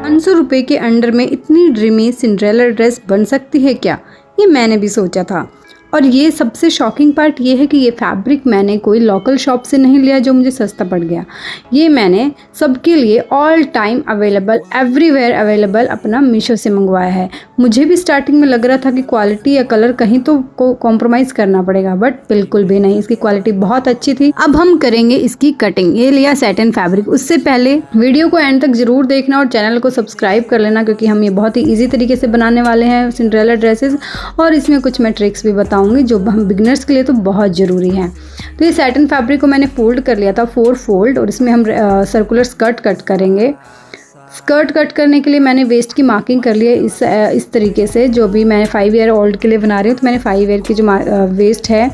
₹500 के अंडर में इतनी ड्रीमी सिंड्रेला ड्रेस बन सकती है क्या? ये मैंने भी सोचा था। और ये सबसे शॉकिंग पार्ट ये है कि ये फैब्रिक मैंने कोई लोकल शॉप से नहीं लिया जो मुझे सस्ता पड़ गया। ये मैंने सबके लिए all time available, everywhere available अपना मीशो से मंगवाया है। मुझे भी स्टार्टिंग में लग रहा था कि क्वालिटी या कलर कहीं तो कॉम्प्रोमाइज़ करना पड़ेगा, बट बिल्कुल भी नहीं, इसकी क्वालिटी बहुत अच्छी थी। अब हम करेंगे इसकी कटिंग। ये लिया सैटिन फैब्रिक। उससे पहले वीडियो को एंड तक जरूर देखना और चैनल को सब्सक्राइब कर लेना, क्योंकि हम ये बहुत ही ईजी तरीके से बनाने वाले हैं सिंड्रेला ड्रेसेस, और इसमें कुछ मैं ट्रिक्स भी बताऊँगी जो हम बिगनर्स के लिए तो बहुत ज़रूरी है। तो ये सैटिन फैब्रिक को मैंने फोल्ड कर लिया था 4 फोल्ड, और इसमें हम सर्कुलर स्कर्ट कट करेंगे। स्कर्ट कट करने के लिए मैंने वेस्ट की मार्किंग कर ली है इस तरीके से। जो भी मैं 5 ईयर ओल्ड के लिए बना रही हूँ, तो मैंने 5 ईयर की जो वेस्ट है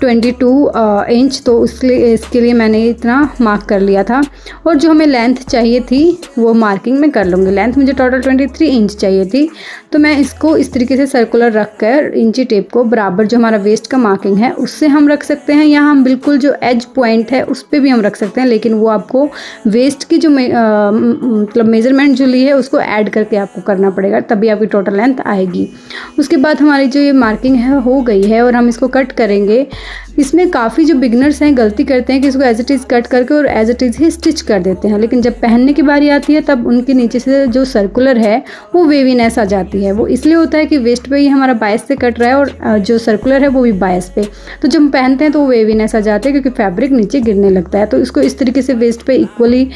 22 इंच, तो इसके लिए मैंने इतना मार्क कर लिया था। और जो हमें लेंथ चाहिए थी वो मार्किंग में कर लूँगी। लेंथ मुझे टोटल 23 इंच चाहिए थी, तो मैं इसको इस तरीके से सर्कुलर रख कर इंची टेप को बराबर जो हमारा वेस्ट का मार्किंग है उससे हम रख सकते हैं, या हम बिल्कुल जो एज पॉइंट है उस पर भी हम रख सकते हैं, लेकिन वो आपको वेस्ट की जो मतलब मेजरमेंट जो ली है उसको ऐड करके आपको करना पड़ेगा, तभी आपकी टोटल लेंथ आएगी। उसके बाद हमारी जो ये मार्किंग है हो गई है और हम इसको कट करेंगे। इसमें काफ़ी जो बिगनर्स हैं गलती करते हैं कि इसको एज इट इज़ कट करके और एज इट इज़ ही स्टिच कर देते हैं, लेकिन जब पहनने की बारी आती है तब उनके नीचे से जो सर्कुलर है वो वेवीनेस आ जाती है। वो इसलिए होता है कि वेस्ट पे ही हमारा बायस से कट रहा है और जो सर्कुलर है वो भी बायस पे, तो जब हम पहनते हैं तो वो वेवीनेस आ जाती है क्योंकि फैब्रिक नीचे गिरने लगता है। तो इसको इस तरीके से वेस्ट पे इक्वली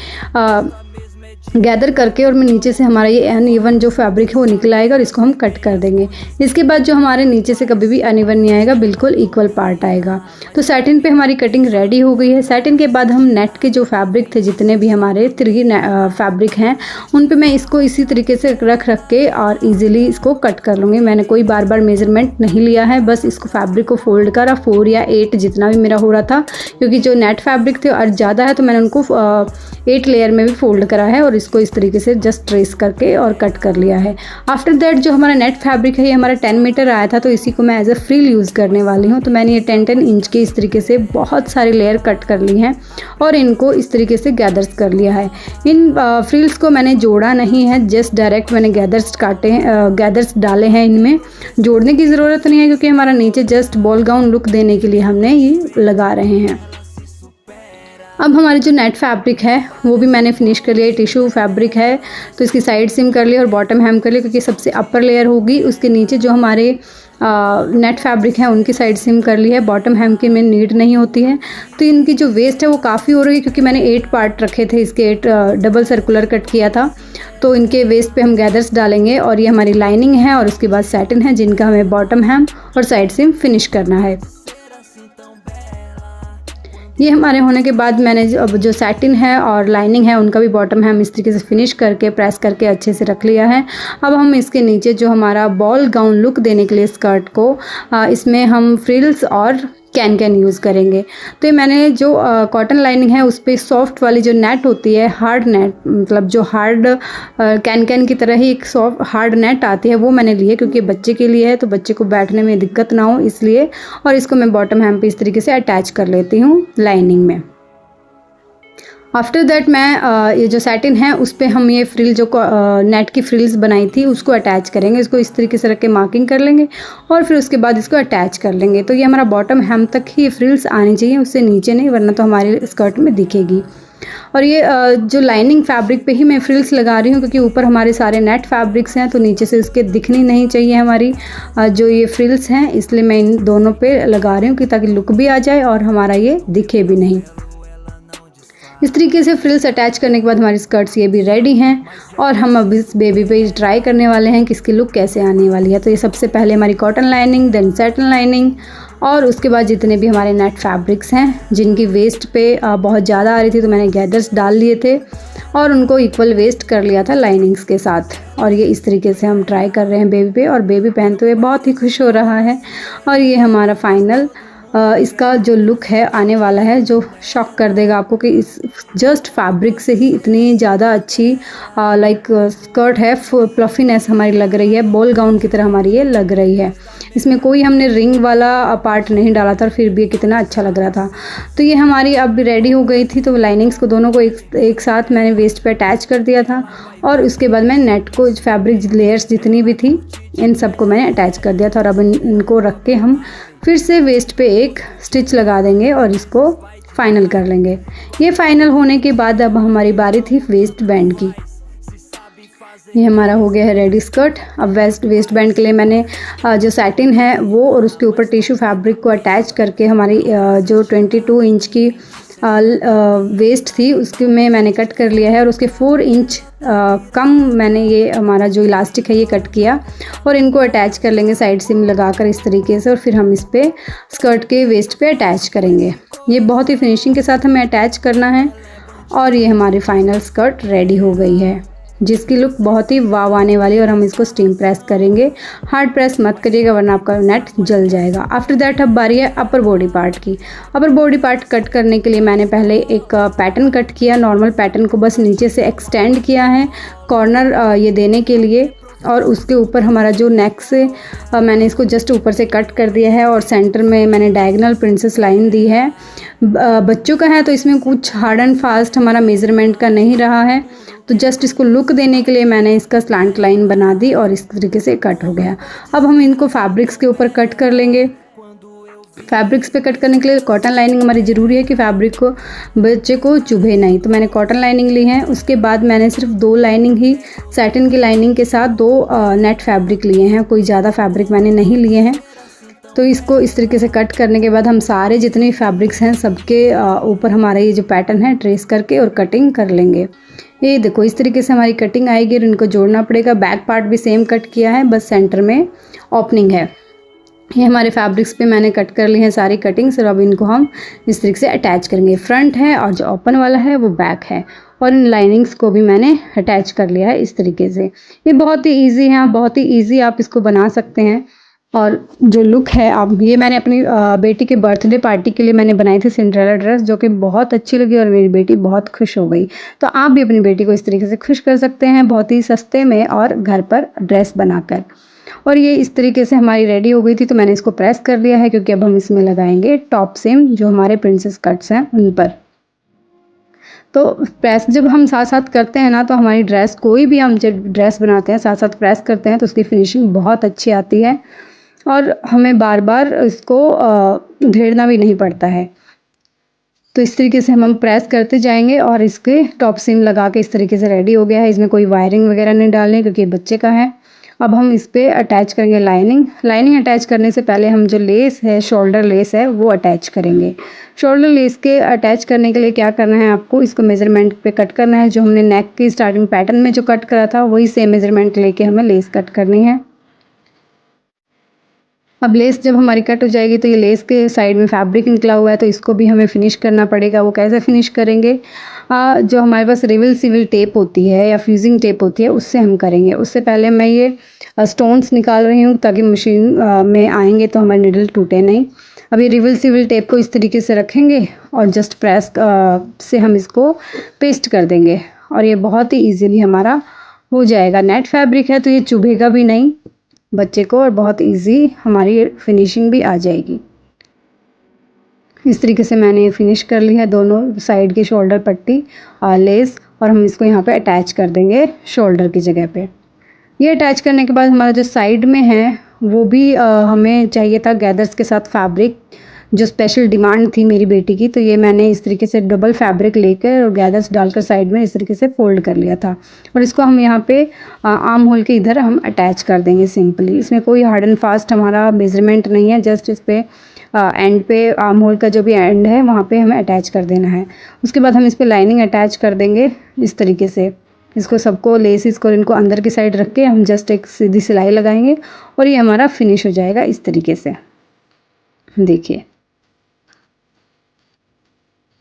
गैदर करके और मैं नीचे से हमारा ये अनइवन जो फैब्रिक है वो निकल आएगा और इसको हम कट कर देंगे। इसके बाद जो हमारे नीचे से कभी भी अनइवन नहीं आएगा, बिल्कुल इक्वल पार्ट आएगा। तो सैटिन पे हमारी कटिंग रेडी हो गई है। सैटिन के बाद हम नेट के जो फैब्रिक थे, जितने भी हमारे 3 फैब्रिक हैं, उन पे मैं इसको इसी तरीके से रख के और ईजिली इसको कट कर लूँगी। मैंने कोई बार बार मेजरमेंट नहीं लिया है, बस इसको फैब्रिक को फोल्ड करा 4 या 8 जितना भी मेरा हो रहा था, क्योंकि जो नेट फैब्रिक थे और ज़्यादा है तो मैंने उनको 8 लेयर में भी फोल्ड करा है और इसको इस तरीके से जस्ट ट्रेस करके और कट कर लिया है। आफ्टर दैट जो हमारा नेट फैब्रिक है ये हमारा 10 मीटर आया था, तो इसी को मैं एज अ फ्रिल यूज़ करने वाली हूँ। तो मैंने ये 10 इंच के इस तरीके से बहुत सारी लेयर कट कर ली हैं और इनको इस तरीके से गैदर्स कर लिया है। इन फ्रिल्स को मैंने जोड़ा नहीं है, जस्ट डायरेक्ट मैंने गैदर्स डाले हैं। इनमें जोड़ने की ज़रूरत नहीं है क्योंकि हमारा नीचे जस्ट बॉल गाउन लुक देने के लिए हमने ये लगा रहे हैं। अब हमारी जो नेट फैब्रिक है वो भी मैंने फिनिश कर लिया है। टिश्यू फैब्रिक है तो इसकी साइड सिम कर लिया और बॉटम हेम कर लिया, क्योंकि सबसे अपर लेयर होगी उसके नीचे जो हमारे नेट फैब्रिक है उनकी साइड सिम कर ली है। बॉटम हेम की में नीड नहीं होती है। तो इनकी जो वेस्ट है वो काफ़ी हो रही है क्योंकि मैंने 8 पार्ट रखे थे, इसके 8 डबल सर्कुलर कट किया था। तो इनके वेस्ट पे हम गैदर्स डालेंगे और ये हमारी लाइनिंग है और उसके बाद सैटिन है जिनका हमें बॉटम हेम और साइड सिम फिनिश करना है। ये हमारे होने के बाद मैंने अब जो सैटिन है और लाइनिंग है उनका भी बॉटम है हम इस तरीके से फिनिश करके प्रेस करके अच्छे से रख लिया है। अब हम इसके नीचे जो हमारा बॉल गाउन लुक देने के लिए स्कर्ट को इसमें हम फ्रिल्स और कैन यूज़ करेंगे। तो ये मैंने जो कॉटन लाइनिंग है उस पर सॉफ्ट वाली जो नेट होती है, हार्ड नेट, मतलब जो हार्ड कैन की तरह ही एक सॉफ्ट हार्ड नेट आती है, वो मैंने ली है क्योंकि बच्चे के लिए है तो बच्चे को बैठने में दिक्कत ना हो इसलिए। और इसको मैं बॉटम हेम पे इस तरीके से अटैच कर लेती हूँ लाइनिंग में। आफ्टर दैट मैं ये जो सैटिन है उस पर हम ये फ्रिल जो नेट की फ्रिल्स बनाई थी उसको अटैच करेंगे। इसको इस तरीके से रख के मार्किंग कर लेंगे और फिर उसके बाद इसको अटैच कर लेंगे। तो ये हमारा बॉटम हेम तक ही ये फ्रिल्स आनी चाहिए, उससे नीचे नहीं, वरना तो हमारी स्कर्ट में दिखेगी। और ये जो लाइनिंग फैब्रिक पे ही मैं फ्रिल्स लगा रही हूँ क्योंकि ऊपर हमारे सारे नेट फैब्रिक्स हैं तो नीचे से इसके दिखनी नहीं चाहिए हमारी जो ये फ्रिल्स हैं, इसलिए मैं इन दोनों पे लगा रही हूँ कि ताकि लुक भी आ जाए और हमारा ये दिखे भी नहीं। इस तरीके से फ्रिल्स अटैच करने के बाद हमारी स्कर्ट्स ये भी रेडी हैं और हम अब इस बेबी पे ट्राई करने वाले हैं कि इसकी लुक कैसे आने वाली है। तो ये सबसे पहले हमारी cotton lining, then satin lining और उसके बाद जितने भी हमारे नेट फैब्रिक्स हैं जिनकी वेस्ट पे बहुत ज़्यादा आ रही थी तो मैंने गैदर्स डाल लिए थे और उनको इक्वल वेस्ट कर लिया था लाइनिंग्स के साथ। और ये इस तरीके से हम ट्राई कर रहे हैं बेबी पे और बेबी पहनते हुए बहुत ही खुश हो रहा है। और ये हमारा फाइनल इसका जो लुक है आने वाला है जो शॉक कर देगा आपको कि इस जस्ट फैब्रिक से ही इतनी ज़्यादा अच्छी लाइक स्कर्ट है, प्लफीनेस हमारी लग रही है, बॉल गाउन की तरह हमारी ये लग रही है। इसमें कोई हमने रिंग वाला पार्ट नहीं डाला था और फिर भी ये कितना अच्छा लग रहा था। तो ये हमारी अब रेडी हो गई थी। तो लाइनिंग्स को दोनों को एक साथ मैंने वेस्ट पे अटैच कर दिया था और उसके बाद मैं नेट को फैब्रिक लेयर्स जितनी भी थी इन सबको मैंने अटैच कर दिया था। और अब इनको रख के हम फिर से वेस्ट पे एक स्टिच लगा देंगे और इसको फाइनल कर लेंगे। ये फाइनल होने के बाद अब हमारी बारी थी वेस्ट बैंड की। ये हमारा हो गया है रेडी स्कर्ट। अब वेस्ट बैंड के लिए मैंने जो सैटिन है वो और उसके ऊपर टिश्यू फैब्रिक को अटैच करके हमारी जो 22 इंच की वेस्ट थी उसके में मैंने कट कर लिया है और उसके 4 इंच कम मैंने ये हमारा जो इलास्टिक है ये कट किया और इनको अटैच कर लेंगे साइड सिम लगाकर इस तरीके से। और फिर हम इस पे स्कर्ट के वेस्ट पे अटैच करेंगे। ये बहुत ही फिनिशिंग के साथ हमें अटैच करना है और ये हमारी फाइनल स्कर्ट रेडी हो गई है जिसकी लुक बहुत ही वाव आने वाली है। और हम इसको स्टीम प्रेस करेंगे, हार्ड प्रेस मत करिएगा वरना आपका नेट जल जाएगा। आफ्टर दैट अब बारी है अपर बॉडी पार्ट की। अपर बॉडी पार्ट कट करने के लिए मैंने पहले एक पैटर्न कट किया, नॉर्मल पैटर्न को बस नीचे से एक्सटेंड किया है कॉर्नर ये देने के लिए। और उसके ऊपर हमारा जो नेक से मैंने इसको जस्ट ऊपर से कट कर दिया है और सेंटर में मैंने डायगोनल प्रिंसेस लाइन दी है। बच्चों का है तो इसमें कुछ हार्ड एंड फास्ट हमारा मेज़रमेंट का नहीं रहा है, तो जस्ट इसको लुक देने के लिए मैंने इसका स्लांट लाइन बना दी और इस तरीके से कट हो गया। अब हम इनको फैब्रिक्स के ऊपर कट कर लेंगे। फैब्रिक्स पे कट करने के लिए कॉटन लाइनिंग हमारी ज़रूरी है कि फैब्रिक को बच्चे को चुभे नहीं, तो मैंने कॉटन लाइनिंग ली है। उसके बाद मैंने सिर्फ 2 लाइनिंग ही सैटिन की लाइनिंग के साथ 2 नेट फैब्रिक लिए हैं, कोई ज़्यादा फैब्रिक मैंने नहीं लिए हैं। तो इसको इस तरीके से कट करने के बाद हम सारे जितने फैब्रिक्स हैं सबके ऊपर हमारा ये जो पैटर्न है ट्रेस करके और कटिंग कर लेंगे। ये देखो इस तरीके से हमारी कटिंग आएगी और इनको जोड़ना पड़ेगा। बैक पार्ट भी सेम कट किया है, बस सेंटर में ओपनिंग है। ये हमारे फैब्रिक्स पे मैंने कट कर ली है सारी कटिंग्स और अब इनको हम इस तरीके से अटैच करेंगे। फ्रंट है और जो ओपन वाला है वो बैक है और इन लाइनिंग्स को भी मैंने अटैच कर लिया है इस तरीके से। ये बहुत ही ईजी है, बहुत ही ईजी आप इसको बना सकते हैं। और जो लुक है आप ये मैंने अपनी बेटी के बर्थडे पार्टी के लिए मैंने बनाई थी सिंड्रेला ड्रेस, जो कि बहुत अच्छी लगी और मेरी बेटी बहुत खुश हो गई। तो आप भी अपनी बेटी को इस तरीके से खुश कर सकते हैं बहुत ही सस्ते में और घर पर ड्रेस बनाकर। और ये इस तरीके से हमारी रेडी हो गई थी, तो मैंने इसको प्रेस कर लिया है क्योंकि अब हम इसमें लगाएंगे टॉप सेम जो हमारे प्रिंसेस कट्स हैं उन पर। तो प्रेस जब हम साथ साथ करते हैं ना तो हमारी ड्रेस कोई भी हम जब ड्रेस बनाते हैं साथ साथ प्रेस करते हैं तो उसकी फिनिशिंग बहुत अच्छी आती है और हमें बार बार इसको उधेड़ना भी नहीं पड़ता है। तो इस तरीके से हम प्रेस करते जाएंगे और इसके टॉप सीम लगा के इस तरीके से रेडी हो गया है। इसमें कोई वायरिंग वगैरह नहीं डालनी क्योंकि ये बच्चे का है। अब हम इस पर अटैच करेंगे लाइनिंग अटैच करने से पहले हम जो लेस है शोल्डर लेस है वो अटैच करेंगे। शोल्डर लेस के अटैच करने के लिए क्या करना है आपको, इसको मेजरमेंट पे कट करना है। जो हमने नेक की स्टार्टिंग पैटर्न में जो कट करा था वही सेम मेजरमेंट लेके हमें लेस कट करनी है। अब लेस जब हमारी कट हो जाएगी तो ये लेस के साइड में फैब्रिक निकला हुआ है तो इसको भी हमें फिनिश करना पड़ेगा। वो कैसे फिनिश करेंगे, जो हमारे पास रिविल सिविल टेप होती है या फ्यूजिंग टेप होती है उससे हम करेंगे। उससे पहले मैं ये स्टोन्स निकाल रही हूँ ताकि मशीन में आएंगे तो हमारी निडल टूटे नहीं। अब ये रिविल सिविल टेप को इस तरीके से रखेंगे और जस्ट प्रेस से हम इसको पेस्ट कर देंगे और ये बहुत ही ईजिली हमारा हो जाएगा। नेट फैब्रिक है तो ये चुभेगा भी नहीं बच्चे को और बहुत इजी हमारी फिनिशिंग भी आ जाएगी। इस तरीके से मैंने फिनिश कर ली है दोनों साइड की शोल्डर पट्टी लेस और हम इसको यहाँ पे अटैच कर देंगे शोल्डर की जगह पे। ये अटैच करने के बाद हमारा जो साइड में है वो भी हमें चाहिए था गैदर्स के साथ फैब्रिक, जो स्पेशल डिमांड थी मेरी बेटी की। तो ये मैंने इस तरीके से डबल फैब्रिक लेकर और गैदर्स डालकर साइड में इस तरीके से फोल्ड कर लिया था और इसको हम यहाँ पे आर्म होल के इधर हम अटैच कर देंगे सिंपली। इसमें कोई हार्ड एंड फास्ट हमारा मेजरमेंट नहीं है, जस्ट इस पे एंड पे आर्म होल का जो भी एंड है वहाँ पे हमें अटैच कर देना है। उसके बाद हम इस पर लाइनिंग अटैच कर देंगे इस तरीके से। इसको सबको लेसिस को इनको अंदर की साइड रख के हम जस्ट एक सीधी सिलाई लगाएंगे और ये हमारा फिनिश हो जाएगा इस तरीके से। देखिए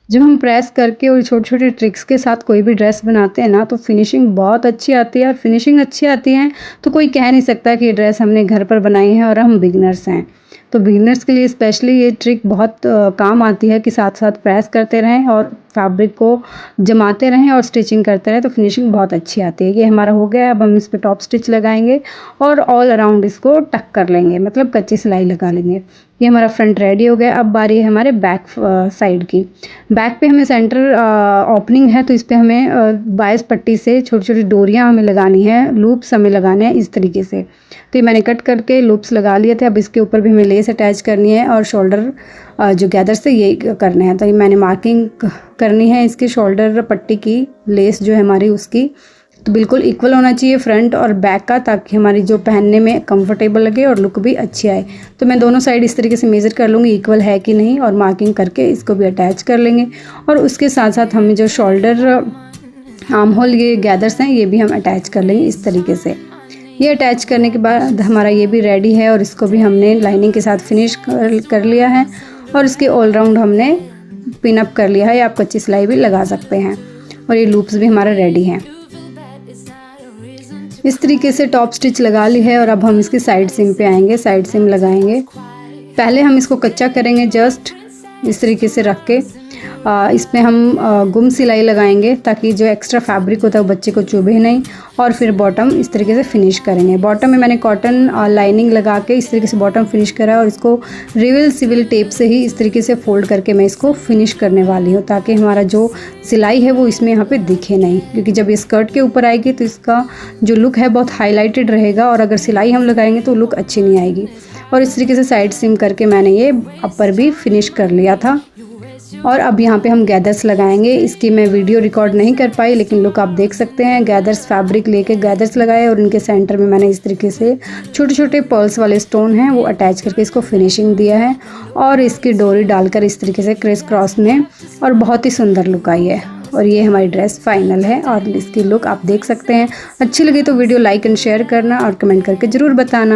जब हम प्रेस करके और छोटे छोटे ट्रिक्स के साथ कोई भी ड्रेस बनाते हैं ना तो फिनिशिंग बहुत अच्छी आती है। और फिनिशिंग अच्छी आती है तो कोई कह नहीं सकता कि ये ड्रेस हमने घर पर बनाई है और हम बिगनर्स हैं। तो बिगिनर्स के लिए स्पेशली ये ट्रिक बहुत काम आती है कि साथ साथ प्रेस करते रहें और फैब्रिक को जमाते रहें और स्टिचिंग करते रहें, तो फिनिशिंग बहुत अच्छी आती है। ये हमारा हो गया। अब हम इस पे टॉप स्टिच लगाएंगे और ऑल अराउंड इसको टक कर लेंगे, मतलब कच्ची सिलाई लगा लेंगे। ये हमारा फ्रंट रेडी हो गया। अब बारी है हमारे बैक साइड की। बैक पे हमें सेंटर ओपनिंग है, तो इस पे हमें 22 पट्टी से छोटी छोटी डोरियां हमें लगानी है, लूप्स हमें लगाने हैं इस तरीके से। तो ये मैंने कट करके लूप्स लगा लिए थे। अब इसके ऊपर भी हमें लेस अटैच करनी है और शोल्डर जो गैदर से ये करने हैं। तो ये मैंने मार्किंग करनी है इसके शोल्डर पट्टी की, लेस जो है हमारी उसकी तो बिल्कुल इक्वल होना चाहिए फ्रंट और बैक का, ताकि हमारी जो पहनने में कंफर्टेबल लगे और लुक भी अच्छी आए। तो मैं दोनों साइड इस तरीके से मेज़र कर लूँगी इक्वल है कि नहीं, और मार्किंग करके इसको भी अटैच कर लेंगे। और उसके साथ साथ हमें जो शोल्डर आर्म होल ये गैदर्स हैं ये भी हम अटैच कर लेंगे इस तरीके से। ये अटैच करने के बाद हमारा ये भी रेडी है और इसको भी हमने लाइनिंग के साथ फिनिश कर लिया है और इसके ऑल राउंड हमने पिन अप कर लिया है, या आप कच्ची सिलाई भी लगा सकते हैं। और ये लूप्स भी हमारा रेडी हैं। इस तरीके से टॉप स्टिच लगा ली है और अब हम इसकी साइड सिम पे आएंगे, साइड सिम लगाएंगे। पहले हम इसको कच्चा करेंगे जस्ट इस तरीके से रख के। इसमें हम गुम सिलाई लगाएंगे ताकि जो एक्स्ट्रा फैब्रिक होता है वो बच्चे को चुभे नहीं। और फिर बॉटम इस तरीके से फिनिश करेंगे। बॉटम में मैंने कॉटन लाइनिंग लगा के इस तरीके से बॉटम फिनिश करा है और इसको रिविल सिविल टेप से ही इस तरीके से फोल्ड करके मैं इसको फिनिश करने वाली हूँ, ताकि हमारा जो सिलाई है वो इसमें यहाँ पे दिखे नहीं, क्योंकि जब ये स्कर्ट के ऊपर आएगी तो इसका जो लुक है बहुत हाईलाइटेड रहेगा और अगर सिलाई हम लगाएंगे तो लुक अच्छी नहीं आएगी। और इस तरीके से साइड सिम करके मैंने ये अपर भी फिनिश कर लिया था। और अब यहाँ पे हम गैदर्स लगाएंगे। इसकी मैं वीडियो रिकॉर्ड नहीं कर पाई, लेकिन लुक आप देख सकते हैं। गैदर्स फैब्रिक लेके गैदर्स लगाए और इनके सेंटर में मैंने इस तरीके से छोटे छोटे पर्ल्स वाले स्टोन हैं वो अटैच करके इसको फिनिशिंग दिया है और इसकी डोरी डालकर इस तरीके से क्रिस क्रॉस में, और बहुत ही सुंदर लुक आई है। और ये हमारी ड्रेस फाइनल है और इसकी लुक आप देख सकते हैं। अच्छी लगी तो वीडियो लाइक एंड शेयर करना और कमेंट करके ज़रूर बताना।